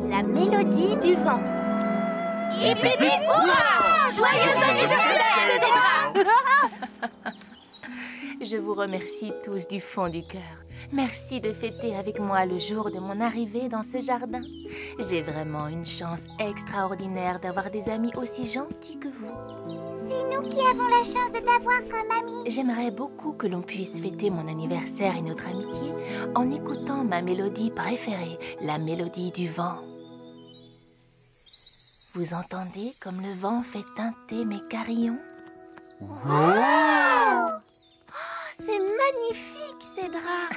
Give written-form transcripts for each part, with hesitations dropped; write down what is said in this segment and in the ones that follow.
La mélodie du vent. Hip hip hip hurrah! Joyeux anniversaire, Zédra! Je vous remercie tous du fond du cœur. Merci de fêter avec moi le jour de mon arrivée dans ce jardin. J'ai vraiment une chance extraordinaire d'avoir des amis aussi gentils que vous. C'est nous qui avons la chance de t'avoir comme ami. J'aimerais beaucoup que l'on puisse fêter mon anniversaire et notre amitié en écoutant ma mélodie préférée, la mélodie du vent. Vous entendez comme le vent fait teinter mes carillons? Wow! C'est magnifique, Cédra.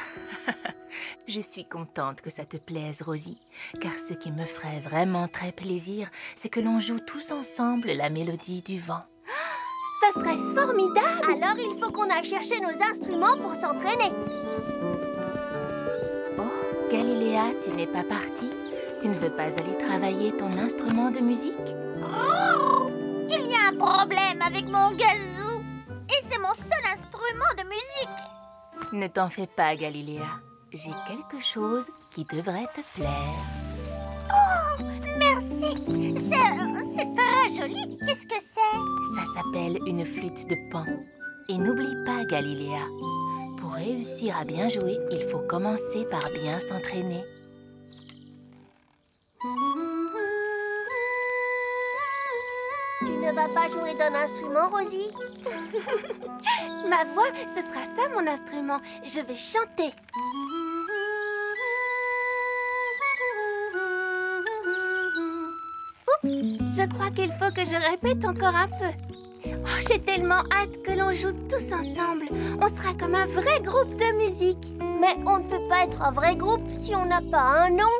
Je suis contente que ça te plaise, Rosie, car ce qui me ferait vraiment très plaisir, c'est que l'on joue tous ensemble la mélodie du vent. Ça serait formidable. Alors il faut qu'on aille chercher nos instruments pour s'entraîner. Oh, Galiléa, tu n'es pas partie? Tu ne veux pas aller travailler ton instrument de musique? Oh! Il y a un problème avec mon gazou. Et c'est mon seul instrument de musique. Ne t'en fais pas, Galiléa. J'ai quelque chose qui devrait te plaire. Oh, merci. C'est très joli. Qu'est-ce que c'est? Ça s'appelle une flûte de Pan. Et n'oublie pas, Galiléa, pour réussir à bien jouer, il faut commencer par bien s'entraîner. Tu ne vas pas jouer d'un instrument, Rosie? Ma voix, ce sera ça mon instrument. Je vais chanter. Oups, je crois qu'il faut que je répète encore un peu. Oh, j'ai tellement hâte que l'on joue tous ensemble. On sera comme un vrai groupe de musique. Mais on ne peut pas être un vrai groupe si on n'a pas un nom.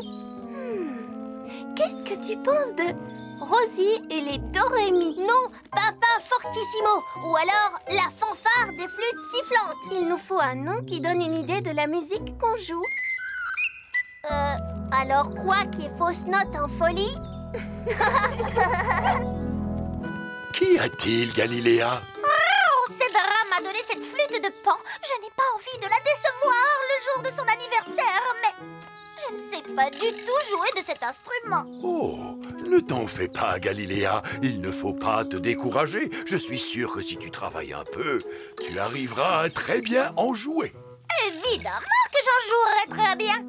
Qu'est-ce que tu penses de Rosie et les Dorémi? Non, Pimpin Fortissimo. Ou alors la fanfare des flûtes sifflantes. Il nous faut un nom qui donne une idée de la musique qu'on joue. Alors quoi qui est fausse note en folie? Qu'y a-t-il, Galiléa? Oh, Cédra m'a donné cette flûte de Pan. Je n'ai pas envie de la décevoir le jour de son anniversaire, mais je ne sais pas du tout jouer de cet instrument. Oh, ne t'en fais pas, Galiléa. Il ne faut pas te décourager. Je suis sûr que si tu travailles un peu, tu arriveras à très bien en jouer. Évidemment que j'en jouerai très bien.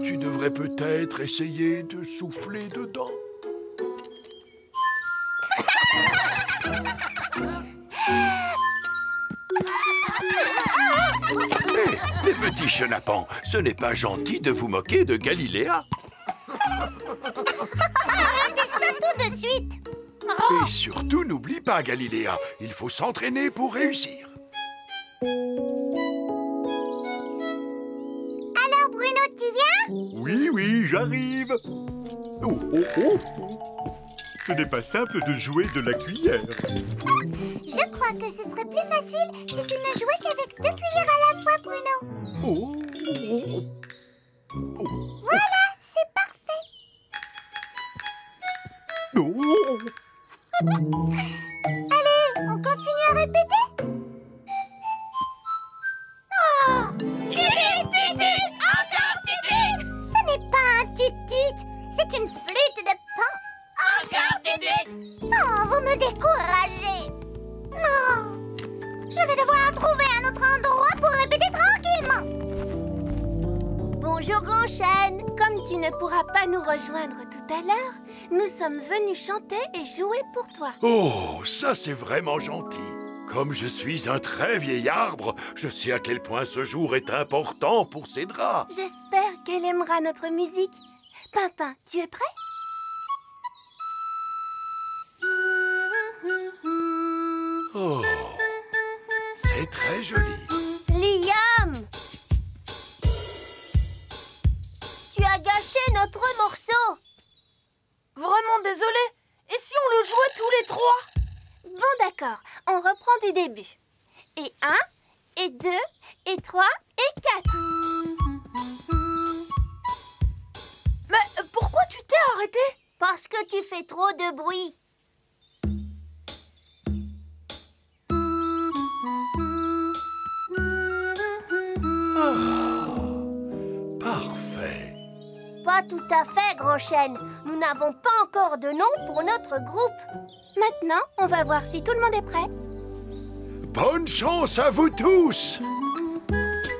Tu devrais peut-être essayer de souffler dedans. Hé, les petits chenapans, ce n'est pas gentil de vous moquer de Galiléa. Arrêtez ça tout de suite. Et surtout, n'oublie pas, Galiléa, il faut s'entraîner pour réussir. Alors, Bruno, tu viens? Oui, oui, j'arrive. Oh, oh, oh. Ce n'est pas simple de jouer de la cuillère. Je crois que ce serait plus facile si tu ne jouais qu'avec 2 cuillères à la fois, Bruno. Oh, oh. Voilà, c'est parfait. Oh. Allez, on continue à répéter? Oh! Tut-tut! Encore tut-tut! Ce n'est pas un tut-tut, c'est une flûte de Pan. Encore tut-tut! Oh, vous me découragez. Non, je vais devoir trouver un autre endroit pour répéter tranquillement. Bonjour, Grand Chêne. Comme tu ne pourras pas nous rejoindre tout à l'heure, nous sommes venus chanter et jouer pour toi. Oh, ça c'est vraiment gentil. Comme je suis un très vieil arbre, je sais à quel point ce jour est important pour Cédra. J'espère qu'elle aimera notre musique. Pimpin, tu es prêt? Oh, c'est très joli. Liam! Tu as gâché notre morceau. Vraiment désolée. Et si on le jouait tous les trois? Bon, d'accord. On reprend du début. Et 1, et 2, et 3, et 4. Mais pourquoi tu t'es arrêté? Parce que tu fais trop de bruit. Pas tout à fait, Grand Chêne. Nous n'avons pas encore de nom pour notre groupe. Maintenant, on va voir si tout le monde est prêt. Bonne chance à vous tous! Écoutez,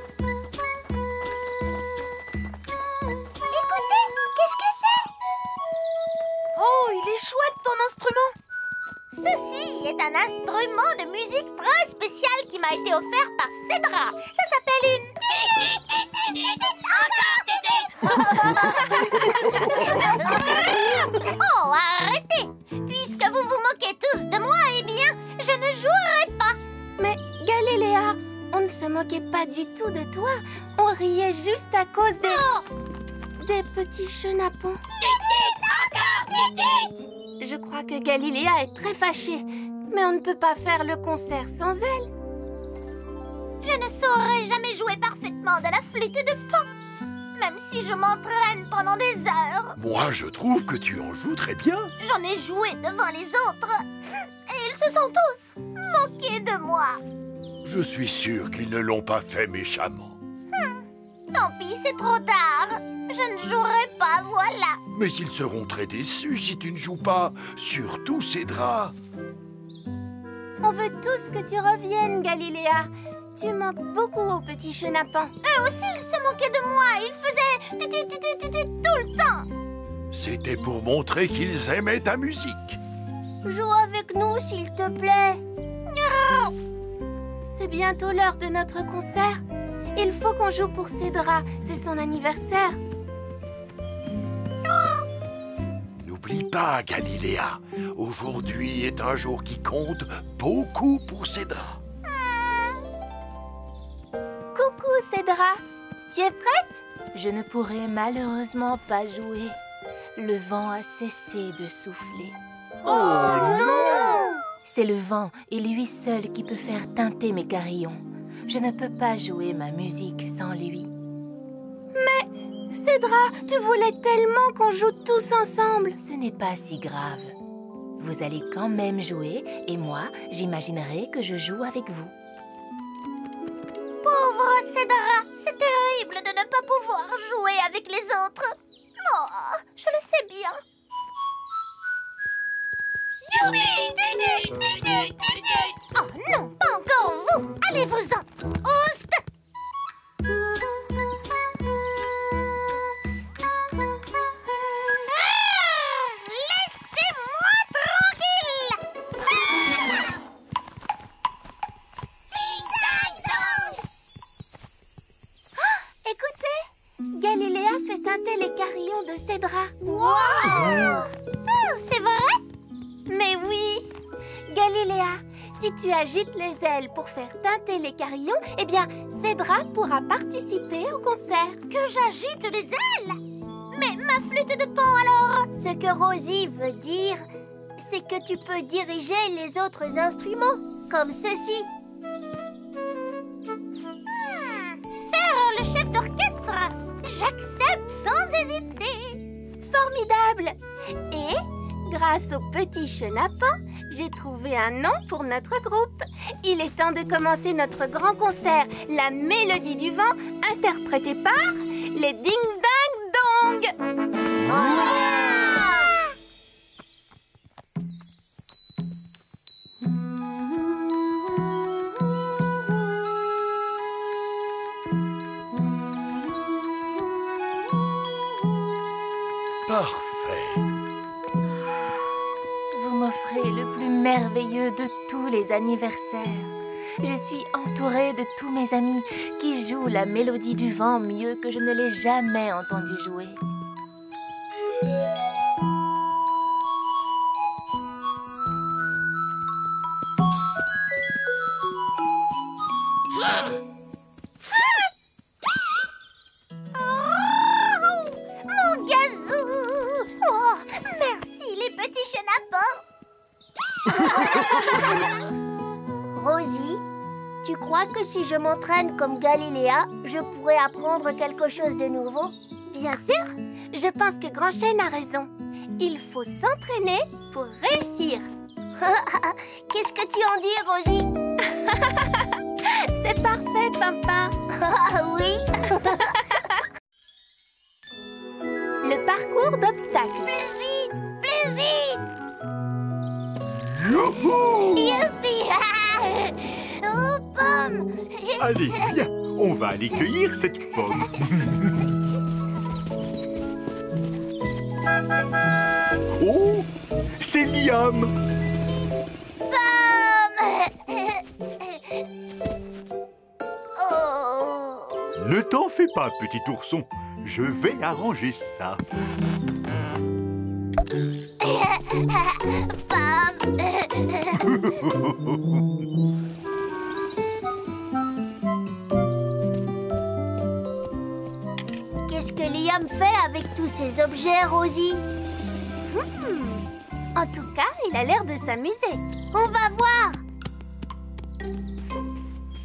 qu'est-ce que c'est? Oh, il est chouette ton instrument! Ceci est un instrument de musique très spécial qui m'a été offert par Cédra. Ça s'appelle une... Oh, arrêtez! Puisque vous vous moquez tous de moi, eh bien, je ne jouerai pas. Mais Galiléa, on ne se moquait pas du tout de toi. On riait juste à cause des petits chenapans. Je crois que Galiléa est très fâchée. Mais on ne peut pas faire le concert sans elle. Je ne saurais jamais jouer parfaitement de la flûte de Pan, même si je m'entraîne pendant des heures. Moi, je trouve que tu en joues très bien. J'en ai joué devant les autres et ils se sont tous moqués de moi. Je suis sûr qu'ils ne l'ont pas fait méchamment. Tant pis, c'est trop tard. Je ne jouerai pas, voilà. Mais ils seront très déçus si tu ne joues pas, surtout Cédra. On veut tous que tu reviennes, Galiléa. Tu manques beaucoup aux petits chenapans. Eux aussi, ils se moquaient de moi. Ils faisaient tout le temps. C'était pour montrer qu'ils aimaient ta musique. Joue avec nous, s'il te plaît. Non. C'est bientôt l'heure de notre concert. Il faut qu'on joue pour Cédra. C'est son anniversaire. N'oublie pas, Galiléa. Aujourd'hui est un jour qui compte beaucoup pour Cédra. Coucou, Cédra. Tu es prête? Je ne pourrai malheureusement pas jouer. Le vent a cessé de souffler. Oh non! C'est le vent et lui seul qui peut faire teinter mes carillons. Je ne peux pas jouer ma musique sans lui. Cédra, tu voulais tellement qu'on joue tous ensemble. Ce n'est pas si grave. Vous allez quand même jouer et moi, j'imaginerai que je joue avec vous. Pauvre Cédra, c'est terrible de ne pas pouvoir jouer avec les autres. Oh, je le sais bien. Oh non, pas encore vous. Allez-vous-en. Oust! Laissez-moi tranquille. Écoutez, Galiléa fait teinter les carillons de Cédra. Wow! Oh, c'est vrai? Mais oui! Galiléa, si tu agites les ailes pour faire teinter les carillons, eh bien, Cédra pourra participer au concert. Que j'agite les ailes? Mais ma flûte de Pan alors? Ce que Rosie veut dire, c'est que tu peux diriger les autres instruments, comme ceci. Faire le chef d'orchestre, j'accepte sans hésiter. Formidable! Et, grâce au petit chenapan, j'ai trouvé un nom pour notre groupe. Il est temps de commencer notre grand concert, la Mélodie du vent, interprétée par les Ding Dang Dong. Parfait. Vous m'offrez le plus merveilleux de tous les anniversaires. Je suis entourée de tous mes amis qui jouent la mélodie du vent mieux que je ne l'ai jamais entendu jouer. Mon gazou! Oh, merci les petits chenapans! Rosie, tu crois que si je m'entraîne comme Galiléa, je pourrais apprendre quelque chose de nouveau? Bien sûr, je pense que Grand Chêne a raison. Il faut s'entraîner pour réussir. Qu'est-ce que tu en dis, Rosie? C'est parfait, Pimpin. Ah oui! Allez, viens, on va aller cueillir cette pomme. Oh, c'est Liam. Oh. Ne t'en fais pas, petit ourson. Je vais arranger ça. Qu'est-ce que Liam fait avec tous ces objets, Rosie? En tout cas, il a l'air de s'amuser. On va voir.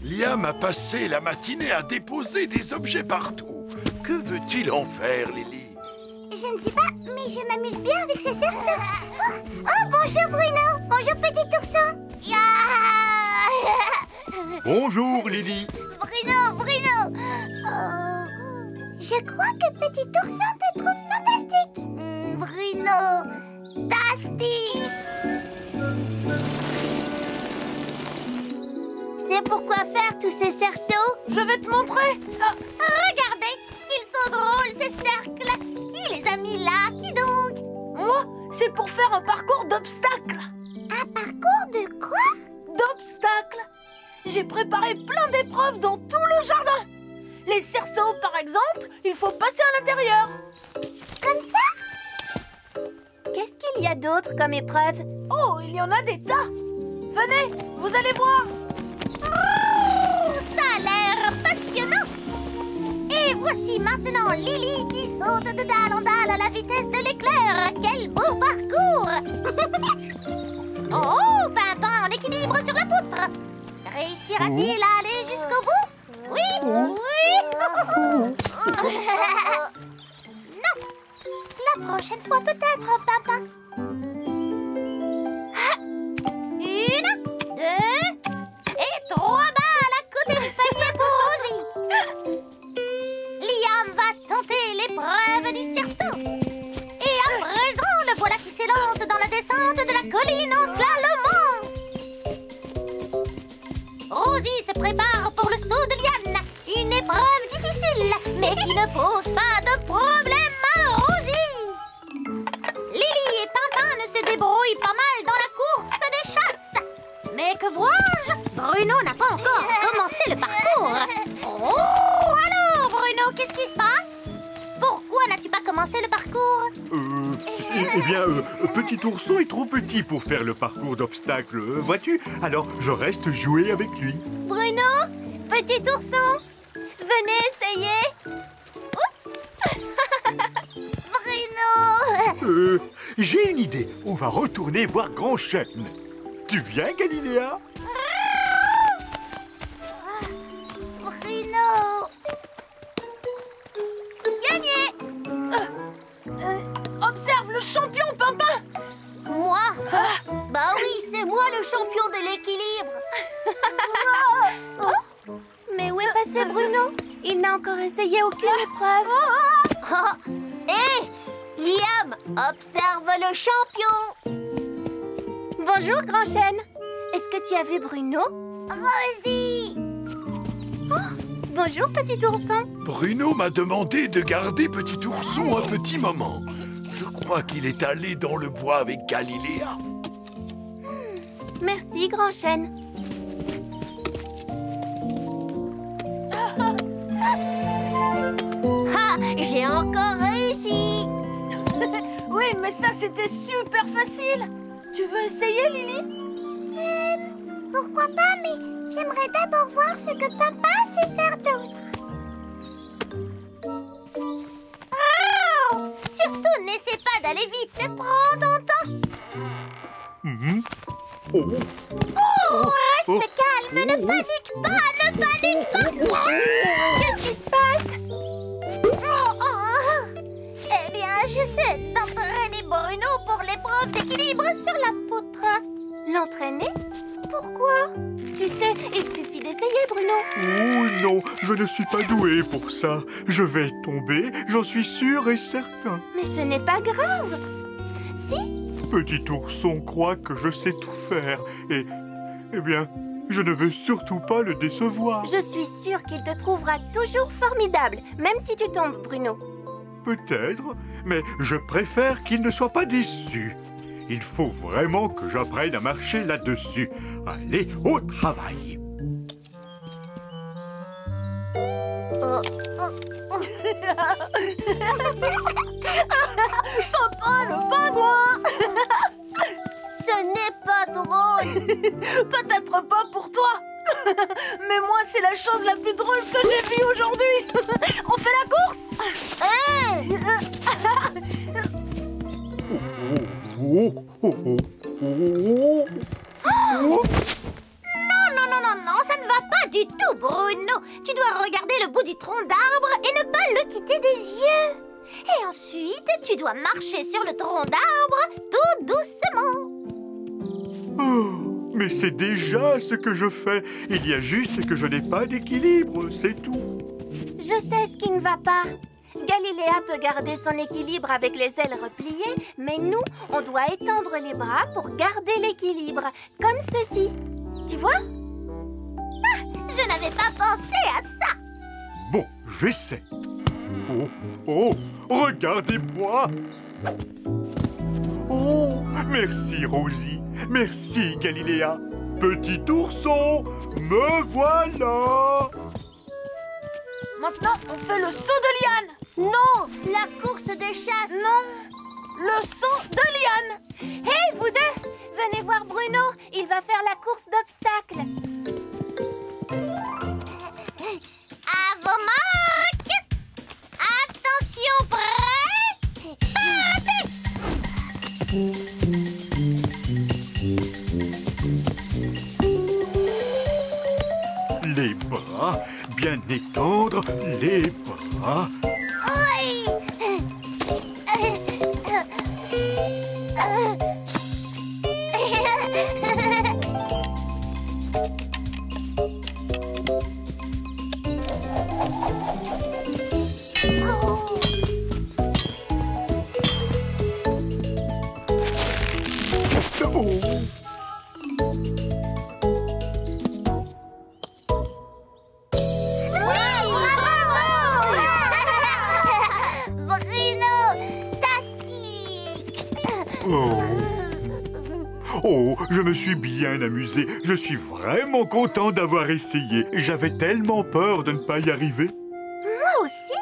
Liam a passé la matinée à déposer des objets partout. Que veut-il en faire, Lily? Je ne sais pas, mais je m'amuse bien avec ces cerceaux. Oh, bonjour Bruno. Bonjour petit ourson. Bonjour, Lily. Bruno. Oh. Je crois que petit ourson te trouve fantastique. Bruno, tastique. C'est pourquoi faire tous ces cerceaux? Je vais te montrer. Regardez, ils sont drôles ces cercles. Qui les a mis là? Qui donc? Moi, c'est pour faire un parcours d'obstacles. Un parcours de quoi? D'obstacles. J'ai préparé plein d'épreuves dans tout le jardin. Les cerceaux, par exemple, il faut passer à l'intérieur. Comme ça? Qu'est-ce qu'il y a d'autre comme épreuve? Oh, il y en a des tas. Venez, vous allez voir. Oh, ça a l'air passionnant. Et voici maintenant Lily qui saute de dalle en dalle à la vitesse de l'éclair. Quel beau parcours. Oh, Pimpin en équilibre sur la poutre. Réussira-t-il à aller jusqu'au bout? Oui. Non. La prochaine fois peut-être, Pimpin. Une, deux et 3 balles à côté du panier pour Rosie. Liam va tenter l'épreuve du cerceau. Et à présent, le voilà qui s'élance dans la descente de la colline en slalomant. Rosie se prépare pour le saut de liane. Une épreuve difficile, mais qui ne pose pas de problème à Rosie. Lily et Pimpin ne se débrouillent pas mal dans la course des chasses. Mais que vois-je? Bruno n'a pas encore commencé le parcours. Oh, alors Bruno, qu'est-ce qui se passe? Pourquoi n'as-tu pas commencé le parcours? Eh bien, petit ourson est trop petit pour faire le parcours d'obstacles, vois-tu? Alors, je reste jouer avec lui. Bruno, petit ourson, venez essayer. Oups. Bruno. J'ai une idée. On va retourner voir Grand Chêne. Tu viens, Galiléa? Bruno. Gagné. Observe le champion, Pimpin. Moi? Bah oui, c'est moi le champion de l'équilibre. Mais où est passé Bruno? Il n'a encore essayé aucune épreuve. Hé, Liam, observe le champion. Bonjour, Grand Chêne. Est-ce que tu as vu Bruno? Rosie. Bonjour, petit ourson. Bruno m'a demandé de garder petit ourson un petit moment. Je crois qu'il est allé dans le bois avec Galiléa. Merci, Grand Chêne. Ah, j'ai encore réussi. Oui, mais ça, c'était super facile. Tu veux essayer, Lily? Pourquoi pas, mais j'aimerais d'abord voir ce que papa sait faire d'autre. Oh, surtout, n'essaie pas d'aller vite. Prends ton temps. Oh, reste calme, ne panique pas, ne panique pas. Qu'est-ce qui se passe? Eh bien, j'essaie d'entraîner Bruno pour l'épreuve d'équilibre sur la poutre. L'entraîner? Pourquoi? Tu sais, il suffit d'essayer, Bruno. Oh non, je ne suis pas doué pour ça. Je vais tomber, j'en suis sûr et certain. Mais ce n'est pas grave. Si? Petit ourson croit que je sais tout faire. Et, eh bien, Je ne veux surtout pas le décevoir. Je suis sûre qu'il te trouvera toujours formidable, même si tu tombes, Bruno. Peut-être, mais je préfère qu'il ne soit pas déçu. Il faut vraiment que j'apprenne à marcher là-dessus. Allez, au travail. Papa, le pingouin! Ce n'est pas drôle. Peut-être pas pour toi, mais moi, c'est la chose la plus drôle que j'ai vue aujourd'hui. On fait la course? Non, ça ne va pas du tout, Bruno. Tu dois regarder le bout du tronc d'arbre et ne pas le quitter des yeux. Et ensuite, tu dois marcher sur le tronc d'arbre tout doucement. Oh, mais c'est déjà ce que je fais. Il y a juste que je n'ai pas d'équilibre, c'est tout. Je sais ce qui ne va pas. Galiléa peut garder son équilibre avec les ailes repliées, mais nous, on doit étendre les bras pour garder l'équilibre, comme ceci. Tu vois? Je n'avais pas pensé à ça. Bon, j'essaie. Oh, regardez-moi. Oh, merci Rosie, merci Galiléa. Petit ourson, me voilà. Maintenant, on fait le saut de liane. Non, la course de chasse. Non, le saut de liane. Hé, vous deux, venez voir Bruno, il va faire la course d'obstacles. À vos marques. Attention, prêt. Les bras, bien étendre les bras. Oui. Oh, je me suis bien amusé. Je suis vraiment content d'avoir essayé. J'avais tellement peur de ne pas y arriver. Moi aussi.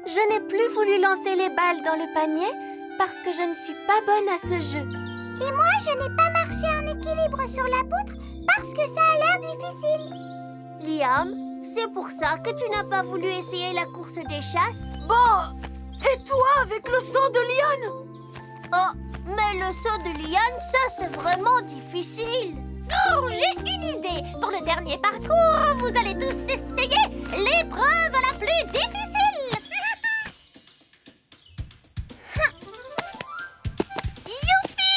Je n'ai plus voulu lancer les balles dans le panier parce que je ne suis pas bonne à ce jeu. Et moi, je n'ai pas marché en équilibre sur la poutre parce que ça a l'air difficile. Liam, c'est pour ça que tu n'as pas voulu essayer la course des chasses? Bon, et toi avec le saut de liane? Oh, mais le saut de liane, ça, c'est vraiment difficile. Oh, j'ai une idée. Pour le dernier parcours, vous allez tous essayer l'épreuve la plus difficile. Youpi!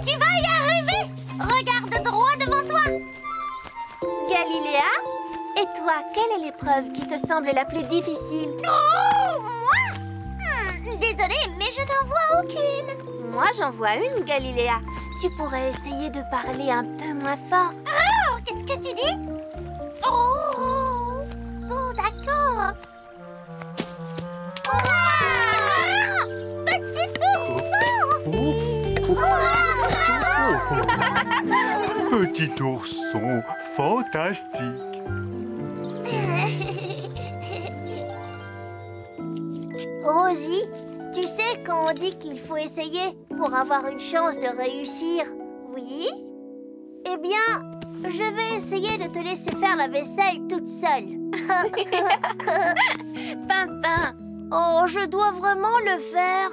Tu vas y arriver! Regarde droit devant toi! Galiléa, et toi, quelle est l'épreuve qui te semble la plus difficile? Oh, moi? Désolée, mais je n'en vois aucune. Moi, j'en vois une, Galiléa. Tu pourrais essayer de parler un peu moins fort. Oh, qu'est-ce que tu dis? Oh, bon, d'accord. Ah, petit ourson! Petit ourson, fantastique. Rosie, tu sais quand on dit qu'il faut essayer pour avoir une chance de réussir? Oui? Eh bien, je vais essayer de te laisser faire la vaisselle toute seule. Pimpin. Oh, je dois vraiment le faire.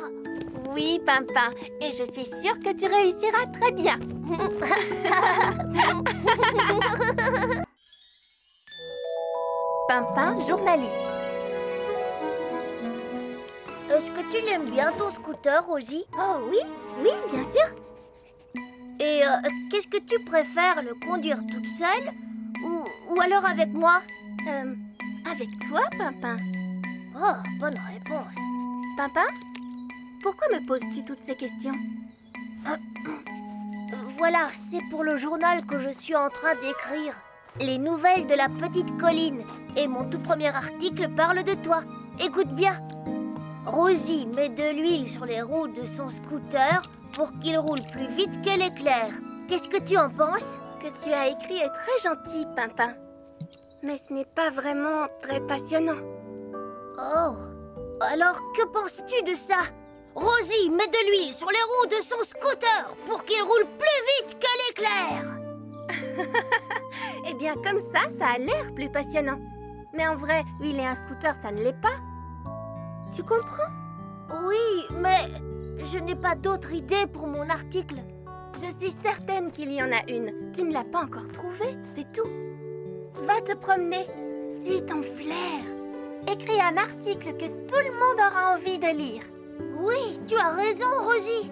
Oui, Pimpin. Et je suis sûre que tu réussiras très bien. Pimpin, journaliste. Est-ce que tu l'aimes bien ton scooter, Rosie? Oh oui, oui, bien sûr. Et qu'est-ce que tu préfères, le conduire toute seule ou alors avec moi? Avec toi, Pimpin. Oh, bonne réponse. Pimpin, pourquoi me poses-tu toutes ces questions? Voilà, c'est pour le journal que je suis en train d'écrire. Les nouvelles de la petite colline. Et mon tout premier article parle de toi. Écoute bien. Rosie met de l'huile sur les roues de son scooter pour qu'il roule plus vite que l'éclair. Qu'est-ce que tu en penses? Ce que tu as écrit est très gentil, Pimpin. Mais ce n'est pas vraiment très passionnant. Oh, alors que penses-tu de ça? Rosie met de l'huile sur les roues de son scooter pour qu'il roule plus vite que l'éclair. Eh bien, comme ça a l'air plus passionnant. Mais en vrai, huiler un scooter, ça ne l'est pas. Tu comprends? Oui, mais je n'ai pas d'autre idée pour mon article. Je suis certaine qu'il y en a une. Tu ne l'as pas encore trouvée, c'est tout. Va te promener, suis ton flair. Écris un article que tout le monde aura envie de lire. Oui, tu as raison, Rosie.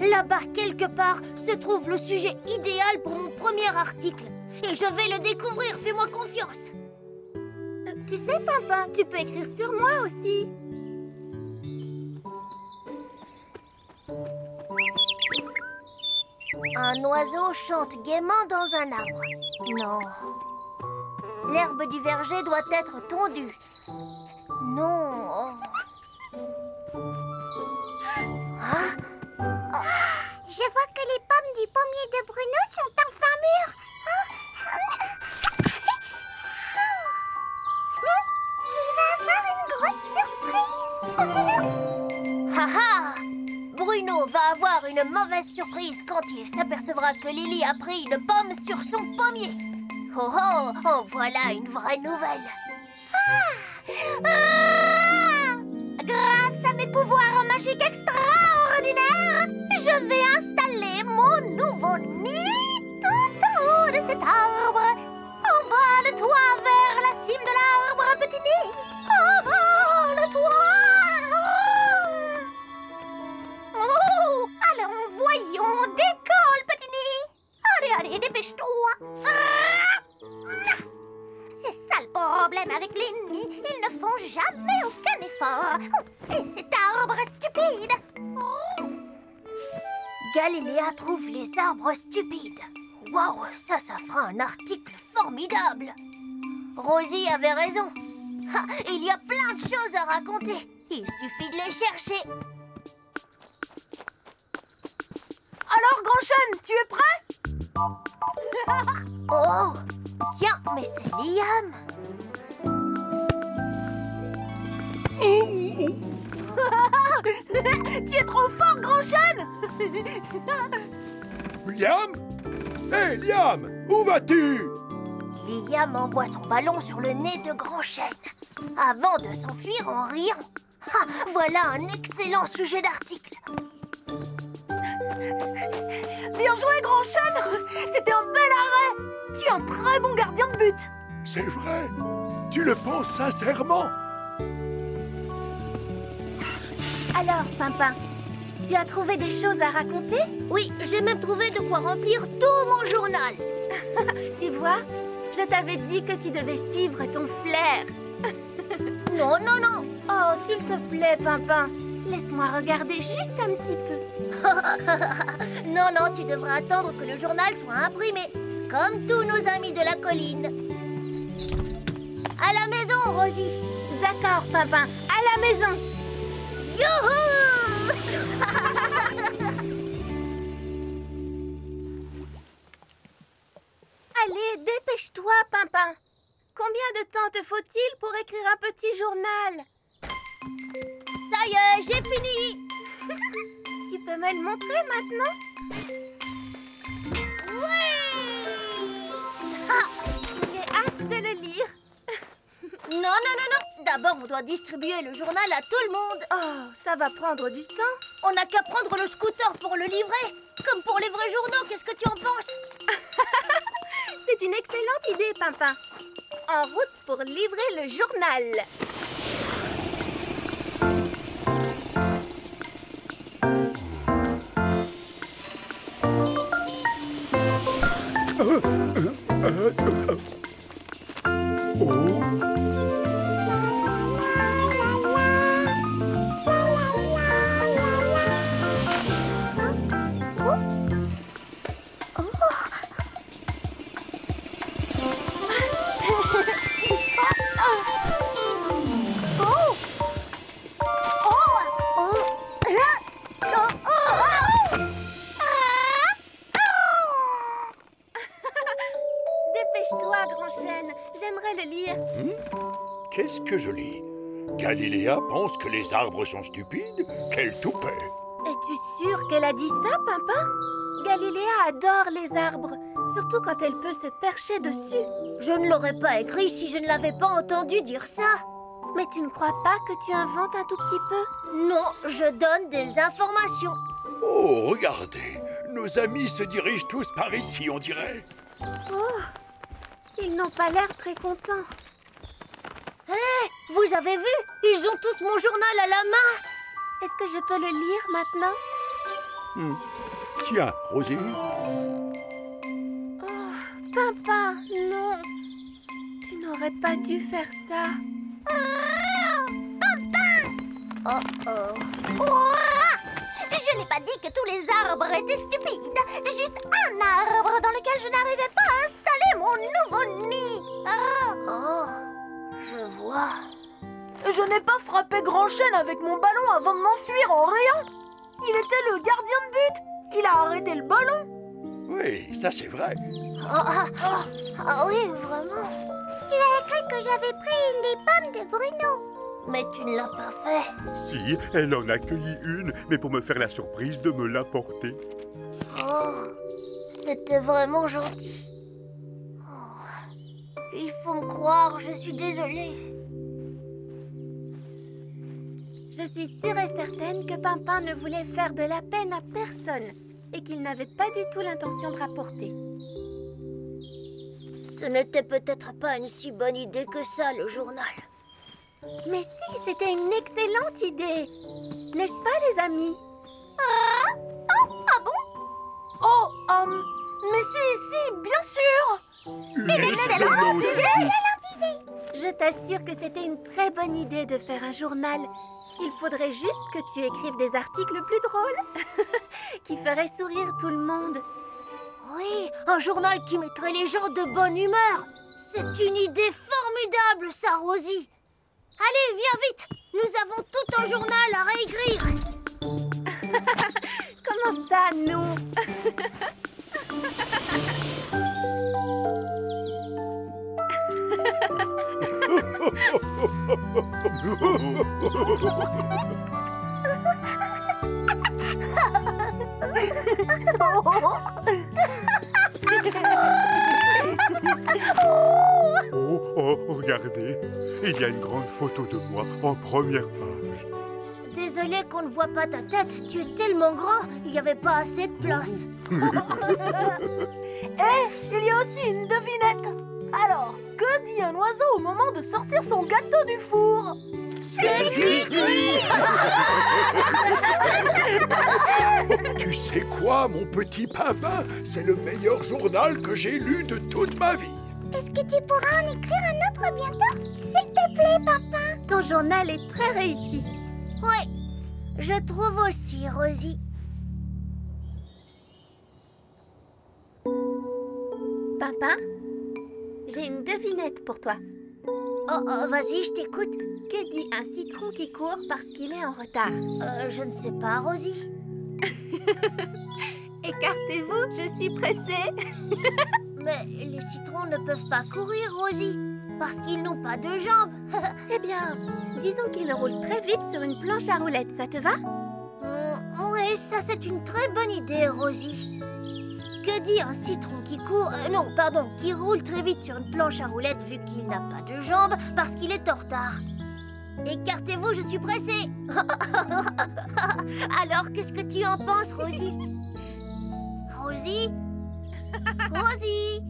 Là-bas, quelque part, se trouve le sujet idéal pour mon premier article. Et je vais le découvrir, fais-moi confiance. Tu sais, Pimpin, tu peux écrire sur moi aussi. Un oiseau chante gaiement dans un arbre. Non. L'herbe du verger doit être tondue. Non. Ah. Oh. Je vois que les pommes du pommier de Bruno sont enfin mûres. Il va avoir une grosse surprise. Haha! Bruno va avoir une mauvaise surprise quand il s'apercevra que Lily a pris une pomme sur son pommier. Oh oh, oh, voilà une vraie nouvelle. Grâce à mes pouvoirs magiques extraordinaires, je vais installer mon nouveau nid tout en haut de cet arbre. Envole-toi vers la cime de l'arbre, petit nid. Envole-toi. Oh, allons, voyons, décolle, petit nid. Allez, allez, dépêche-toi. C'est ça le problème avec les nids. Ils ne font jamais aucun effort. Et cet arbre stupide. Galiléa trouve les arbres stupides. Waouh, ça fera un article formidable. Rosie avait raison. Ha, il y a plein de choses à raconter. Il suffit de les chercher. Alors, Grand Chêne, tu es prêt? Oh, tiens, mais c'est Liam. Tu es trop fort, Grand Chêne. Liam? Hé, Liam, où vas-tu? Liam envoie son ballon sur le nez de Grand Chêne, avant de s'enfuir en riant. Ah, voilà un excellent sujet d'article. Bien joué, Grand Chêne. C'était un bel arrêt. Tu es un très bon gardien de but. C'est vrai? Tu le penses sincèrement? Alors, Pimpin, tu as trouvé des choses à raconter? Oui, j'ai même trouvé de quoi remplir tout mon journal. Tu vois, je t'avais dit que tu devais suivre ton flair. Non, non, non. Oh, s'il te plaît, Pimpin, laisse-moi regarder juste un petit peu. Non, non, tu devras attendre que le journal soit imprimé, comme tous nos amis de la colline. À la maison, Rosie. D'accord, Pimpin, à la maison. Youhou! Allez, dépêche-toi, Pimpin. Combien de temps te faut-il pour écrire un petit journal? Ça y est, j'ai fini. Tu peux me le montrer maintenant? Oui! Ah, j'ai hâte de le lire. Non, non, non, non. D'abord, on doit distribuer le journal à tout le monde. Oh, ça va prendre du temps. On n'a qu'à prendre le scooter pour le livrer. Comme pour les vrais journaux, qu'est-ce que tu en penses? C'est une excellente idée, Pimpin. En route pour livrer le journal. Dépêche-toi, grand chêne. J'aimerais le lire. Qu'est-ce que je lis? Galiléa pense que les arbres sont stupides? Quel toupet! Es-tu sûr qu'elle a dit ça, Pimpin? Galiléa adore les arbres, surtout quand elle peut se percher dessus. Je ne l'aurais pas écrit si je ne l'avais pas entendu dire ça. Mais tu ne crois pas que tu inventes un tout petit peu? Non, je donne des informations. Oh, regardez! Nos amis se dirigent tous par ici, on dirait. Oh, ils n'ont pas l'air très contents. Vous avez vu? Ils ont tous mon journal à la main. Est-ce que je peux le lire maintenant? Tiens, Rosie. Oh, Pimpin, non. Tu n'aurais pas dû faire ça. Je n'ai pas dit que tous les arbres étaient stupides. Juste un arbre dans lequel je n'arrivais pas à installer mon nouveau nid. Je vois. Je n'ai pas frappé grand chêne avec mon ballon avant de m'enfuir en riant. Il était le gardien de but. Il a arrêté le ballon. Oui, ça c'est vrai. Ah oui, vraiment. Tu as écrit que j'avais pris une des pommes de Bruno. Mais tu ne l'as pas fait. Si, elle en a cueilli une, mais pour me faire la surprise de me l'apporter. Oh, c'était vraiment gentil. Oh, il faut me croire, je suis désolée. Je suis sûre et certaine que Pimpin ne voulait faire de la peine à personne et qu'il n'avait pas du tout l'intention de rapporter. Ce n'était peut-être pas une si bonne idée que ça, le journal. Mais si, c'était une excellente idée. N'est-ce pas, les amis? Oh, mais si, bien sûr. Une excellente idée! Je t'assure que c'était une très bonne idée de faire un journal. Il faudrait juste que tu écrives des articles plus drôles qui feraient sourire tout le monde. Oui, un journal qui mettrait les gens de bonne humeur. C'est une idée formidable, ça, Rosie. Allez, viens vite. Nous avons tout un journal à réécrire. Comment ça, nous? Oh, regardez, il y a une grande photo de moi en première page. Désolée qu'on ne voit pas ta tête. Tu es tellement grand, il n'y avait pas assez de place. Il y a aussi une devinette. Alors, que dit un oiseau au moment de sortir son gâteau du four? C'est cuit. Tu sais quoi, mon petit Pimpin? C'est le meilleur journal que j'ai lu de toute ma vie. Est-ce que tu pourras en écrire un autre bientôt? S'il te plaît, papa. Ton journal est très réussi. Oui, je trouve aussi, Rosie. Pimpin, j'ai une devinette pour toi. Oh, vas-y, je t'écoute. Que dit un citron qui court parce qu'il est en retard? Je ne sais pas, Rosie. Écartez-vous, je suis pressée. Mais les citrons ne peuvent pas courir, Rosie, parce qu'ils n'ont pas de jambes. Eh bien, disons qu'il roule très vite sur une planche à roulettes, ça te va? Oui, ça c'est une très bonne idée, Rosie. Que dit un citron qui court... non, pardon, qui roule très vite sur une planche à roulettes vu qu'il n'a pas de jambes parce qu'il est en retard? Écartez-vous, je suis pressée. Alors, qu'est-ce que tu en penses, Rosie? Rosie? Rosie?